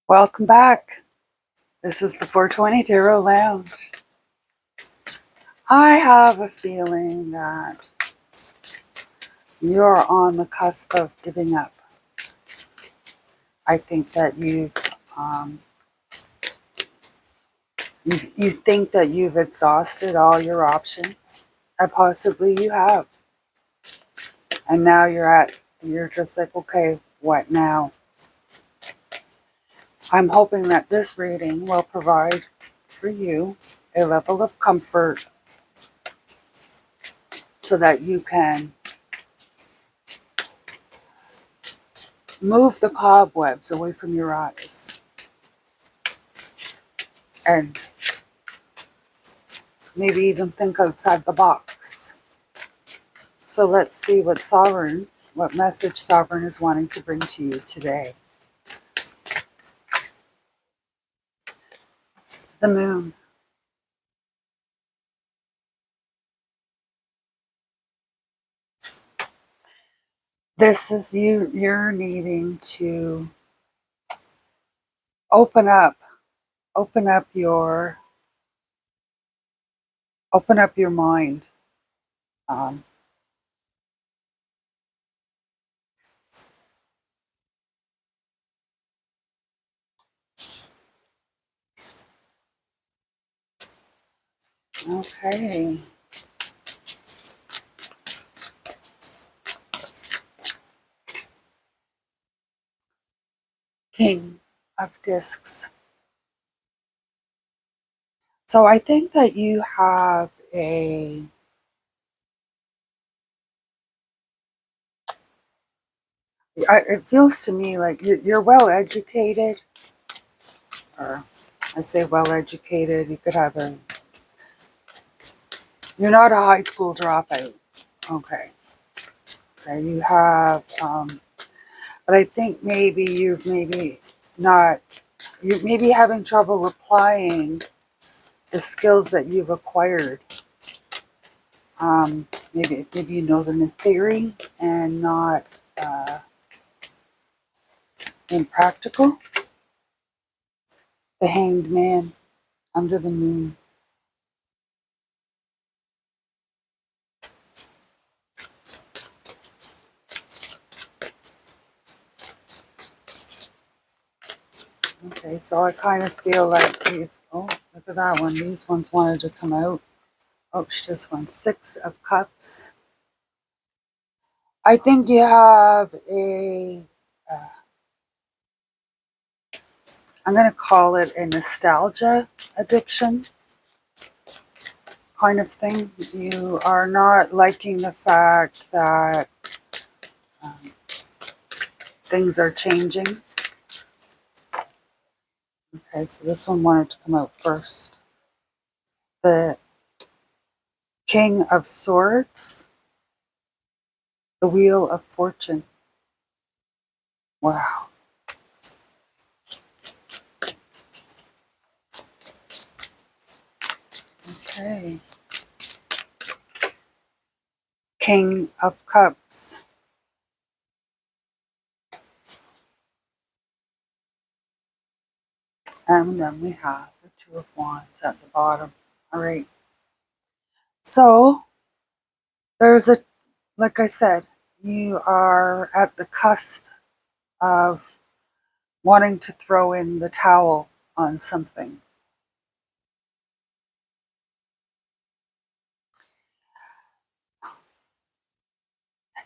Welcome back. This is the 420 Tarot Lounge. I have a feeling that you're on the cusp of giving up. I think that you think that you've exhausted all your options, and possibly you have. And now you're just like, okay, what now? I'm hoping that this reading will provide for you a level of comfort so that you can move the cobwebs away from your eyes and maybe even think outside the box. So let's see what message Sovereign is wanting to bring to you today. The Moon. This is you're needing to open up your mind. Um, okay. King of Discs. So I think that you have it feels to me like you're well educated, or I say well educated, you could have you're not a high school dropout. Okay. Okay, you have, but I think maybe you may be having trouble applying the skills that you've acquired. Maybe you know them in theory and not in practical. The Hanged Man, under the moon. Okay, so I kind of feel like oh, look at that one. These ones wanted to come out. Oh, she just won 6 of Cups. I think you have I'm going to call it a nostalgia addiction kind of thing. You are not liking the fact that things are changing. Okay, so this one wanted to come out first. The King of Swords, the Wheel of Fortune. Wow. Okay. King of Cups. And then we have the Two of Wands at the bottom. All right. So like I said, you are at the cusp of wanting to throw in the towel on something.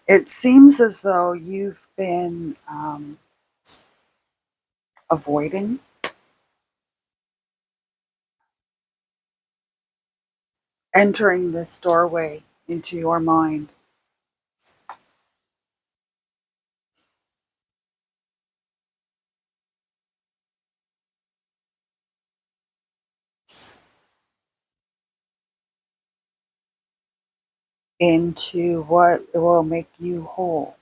It seems as though you've been avoiding entering this doorway into your mind. Into what will make you whole.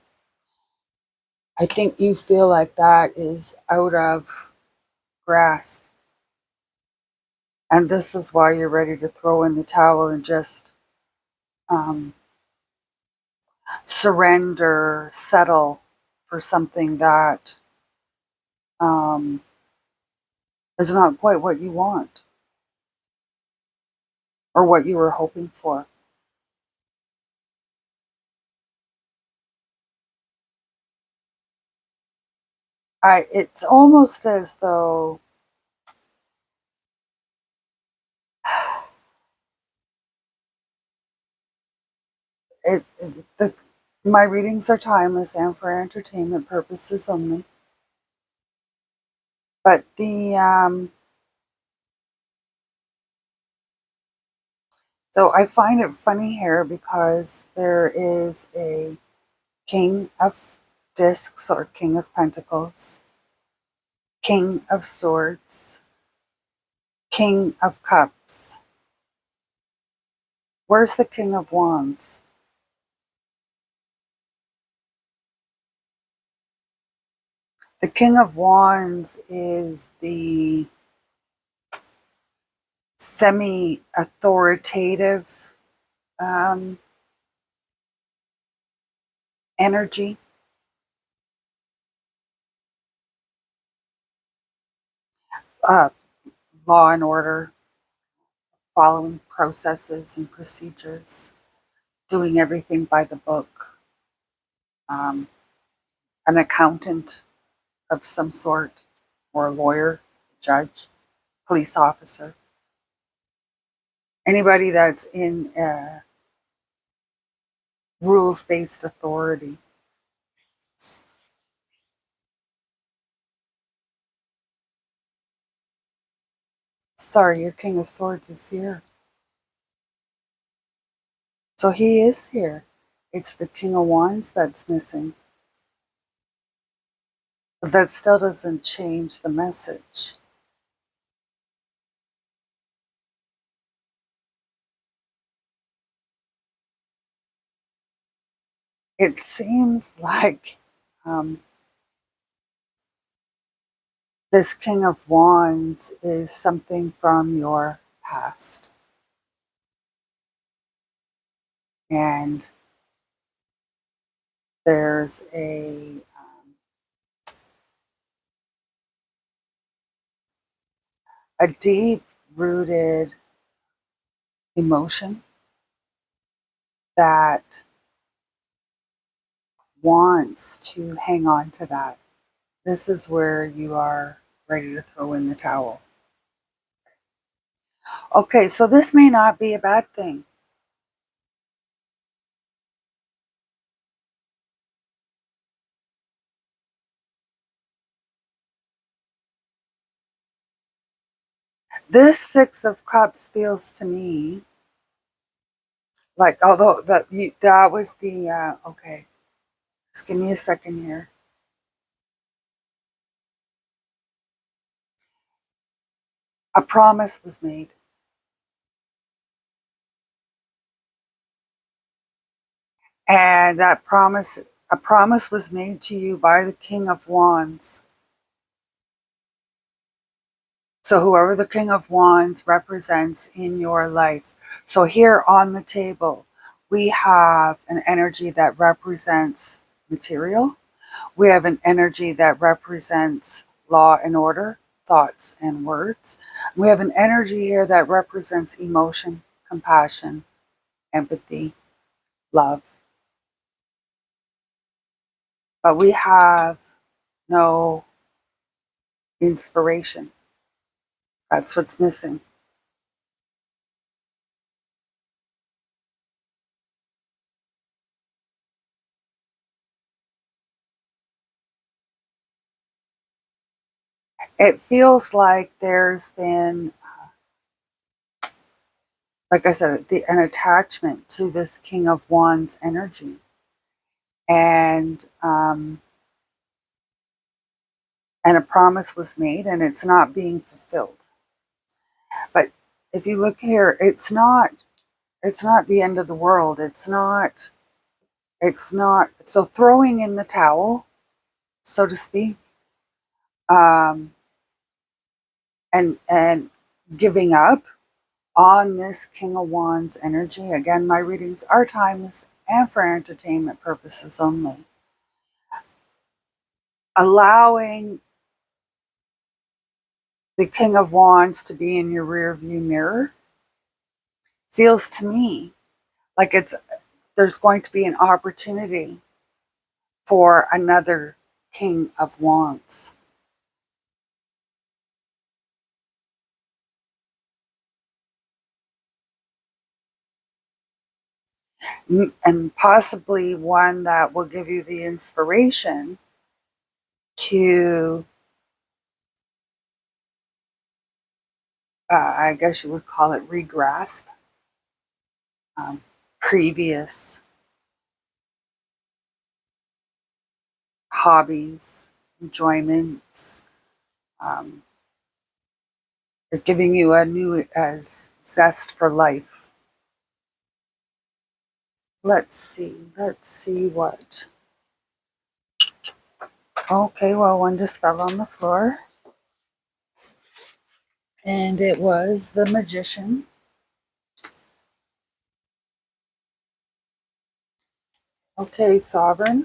I think you feel like that is out of grasp. And this is why you're ready to throw in the towel and just surrender, settle for something that is not quite what you want or what you were hoping for. It's almost as though the my readings are timeless and for entertainment purposes only. But so I find it funny here because there is a King of Discs or King of Pentacles, King of Swords, King of Cups. Where's the King of Wands? The King of Wands is the semi-authoritative energy. Uh, Law and order, following processes and procedures, doing everything by the book. Um, an accountant of some sort, or a lawyer, judge, police officer. Anybody that's in rules-based authority. Sorry, your King of Swords is here. So he is here. It's the King of Wands that's missing. But that still doesn't change the message. It seems like this King of Wands is something from your past. And there's a deep-rooted emotion that wants to hang on to that. This is where you are ready to throw in the towel. Okay, so this may not be a bad thing. This Six of Cups feels to me like, although that was the, okay, just give me a second here. A promise was made. And that promise, a promise was made to you by the King of Wands. So whoever the King of Wands represents in your life. So here on the table, we have an energy that represents material. We have an energy that represents law and order, thoughts and words. We have an energy here that represents emotion, compassion, empathy, love. But we have no inspiration. That's what's missing. It feels like there's been, like I said, an attachment to this King of Wands energy. And a promise was made and it's not being fulfilled. But if you look here, it's not the end of the world. It's not so throwing in the towel, so to speak, um, and giving up on this King of Wands energy. Again, my readings are timeless and for entertainment purposes only. Allowing the King of Wands to be in your rear view mirror feels to me like there's going to be an opportunity for another King of Wands. And possibly one that will give you the inspiration to, I guess you would call it, regrasp previous hobbies, enjoyments, um, giving you a new zest for life. Let's see what. Okay, well, one just fell on the floor. And it was the Magician. Okay, Sovereign.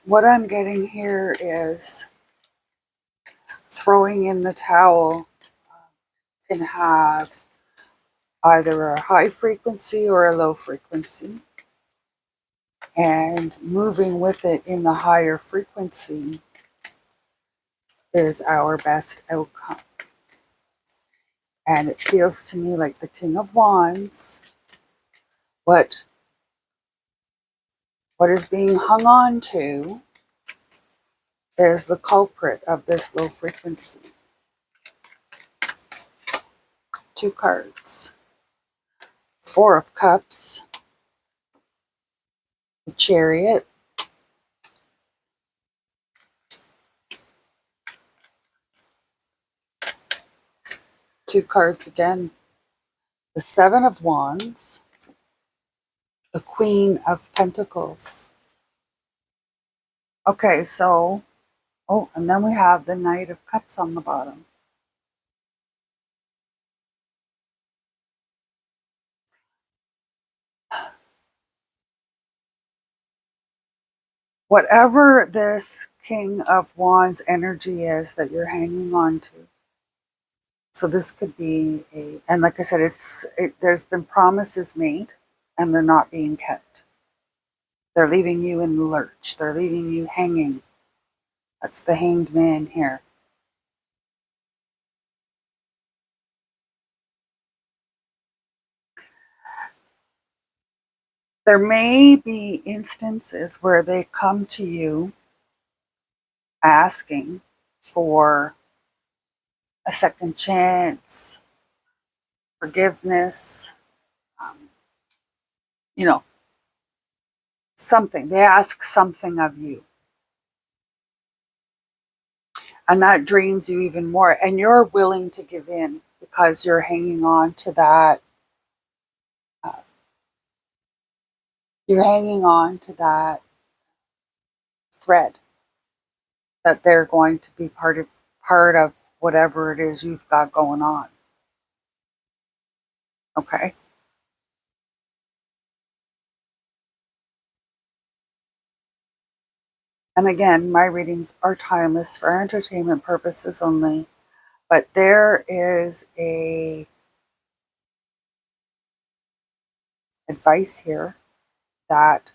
What I'm getting here is throwing in the towel can have either a high frequency or a low frequency. And moving with it in the higher frequency is our best outcome. And it feels to me like the King of Wands, what is being hung on to is the culprit of this low frequency. 2 cards. 4 of Cups, the Chariot, two cards again, the 7 of Wands, the Queen of Pentacles. Okay, so, oh, and then we have the Knight of Cups on the bottom. Whatever this King of Wands energy is that you're hanging on to. So this could be and like I said, there's been promises made and they're not being kept. They're leaving you in the lurch. They're leaving you hanging. That's the Hanged Man here. There may be instances where they come to you asking for a second chance, forgiveness, um, you know, something. They ask something of you. And that drains you even more. And you're willing to give in because you're hanging on to that. You're hanging on to that thread that they're going to be part of whatever it is you've got going on. Okay. And again, my readings are timeless for entertainment purposes only, but there is a advice here that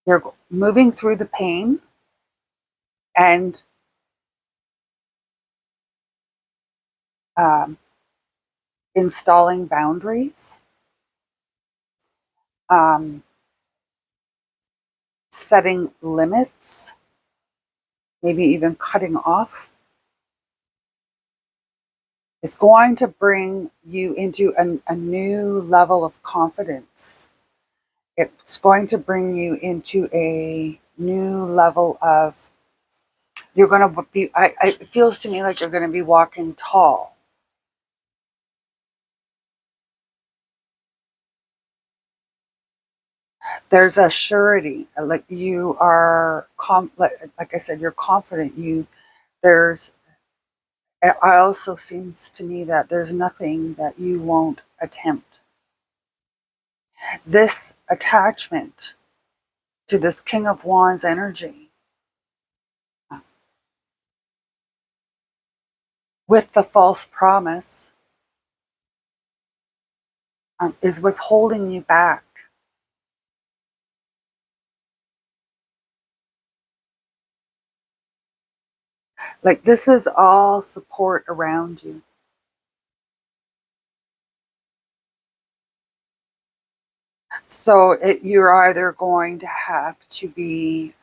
you're moving through the pain and installing boundaries, um, setting limits, maybe even cutting off. It's going to bring you into a new level of confidence. It's going to bring you into a new level of, you're going to be, it feels to me like you're going to be walking tall. There's a surety, like you are, like I said, you're confident. There's, it also seems to me that there's nothing that you won't attempt. This attachment to this King of Wands energy with the false promise is what's holding you back. Like this is all support around you. So you're either going to have to be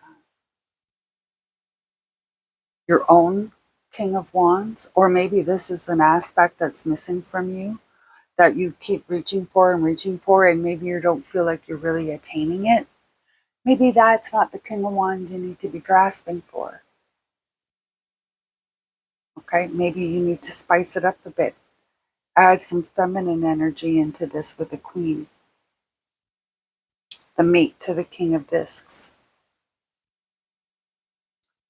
your own King of Wands, or maybe this is an aspect that's missing from you that you keep reaching for, and maybe you don't feel like you're really attaining it. Maybe that's not the King of Wands you need to be grasping for. Okay, maybe you need to spice it up a bit. Add some feminine energy into this with the Queen, the mate to the King of Discs.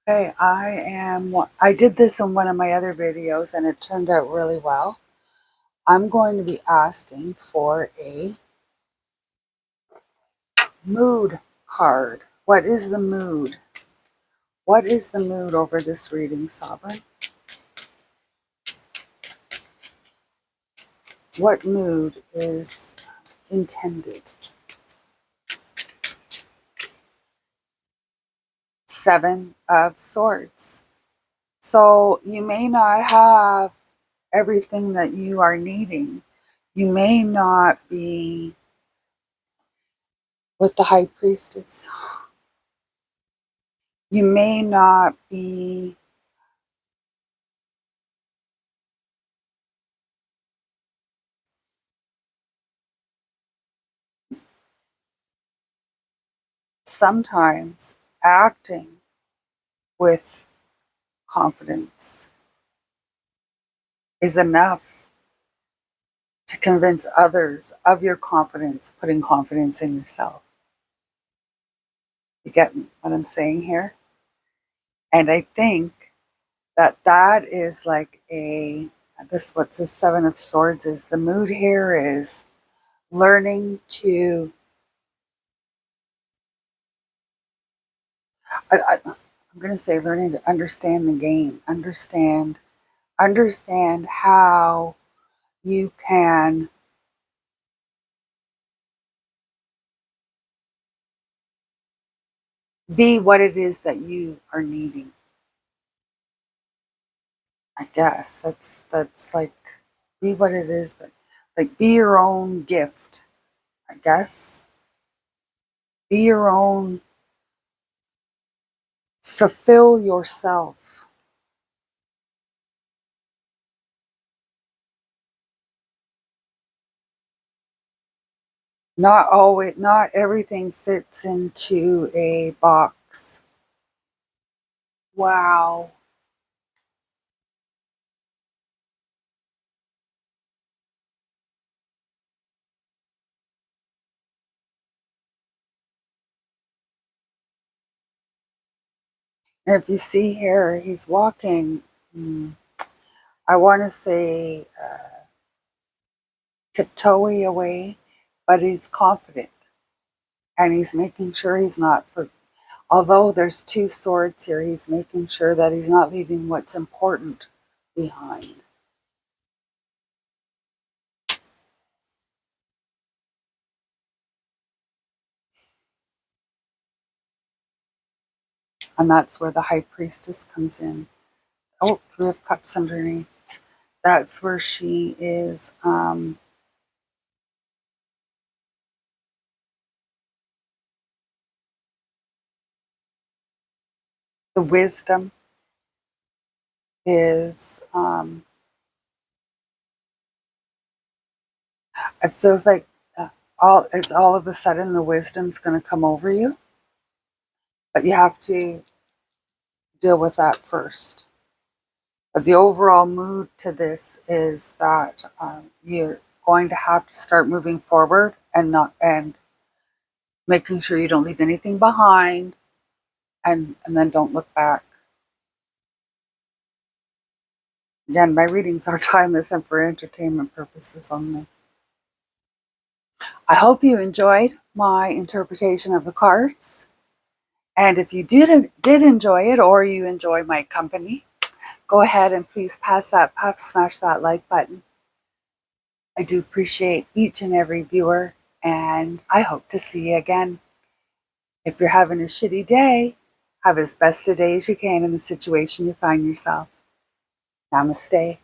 Okay, I did this in one of my other videos and it turned out really well. I'm going to be asking for a mood card. What is the mood? What is the mood over this reading, Sovereign? What mood is intended? 7 of Swords. So you may not have everything that you are needing. You may not be with the High Priestess. You may not be sometimes acting with confidence is enough to convince others of your confidence, putting confidence in yourself. You get what I'm saying here? And I think that that is like what the 7 of Swords is. The mood here is learning to, I'm going to say learning to understand the game, understand how you can be what it is that you are needing. I guess that's like, be what it is that, like, be your own gift, I guess. Be your own, fulfill yourself. Not everything fits into a box. Wow. And if you see here, he's walking, I want to say tiptoey away, but he's confident. And he's making sure he's not, although there's 2 swords here, he's making sure that he's not leaving what's important behind. And that's where the High Priestess comes in. Oh, 3 of Cups underneath. That's where she is. The wisdom is, it feels like all of a sudden the wisdom's going to come over you, but you have to deal with that first. But the overall mood to this is that you're going to have to start moving forward and making sure you don't leave anything behind, and then don't look back. Again, my readings are timeless and for entertainment purposes only. I hope you enjoyed my interpretation of the cards. And if you did enjoy it, or you enjoy my company, go ahead and please pass that puff, smash that like button. I do appreciate each and every viewer, and I hope to see you again. If you're having a shitty day, have as best a day as you can in the situation you find yourself. Namaste.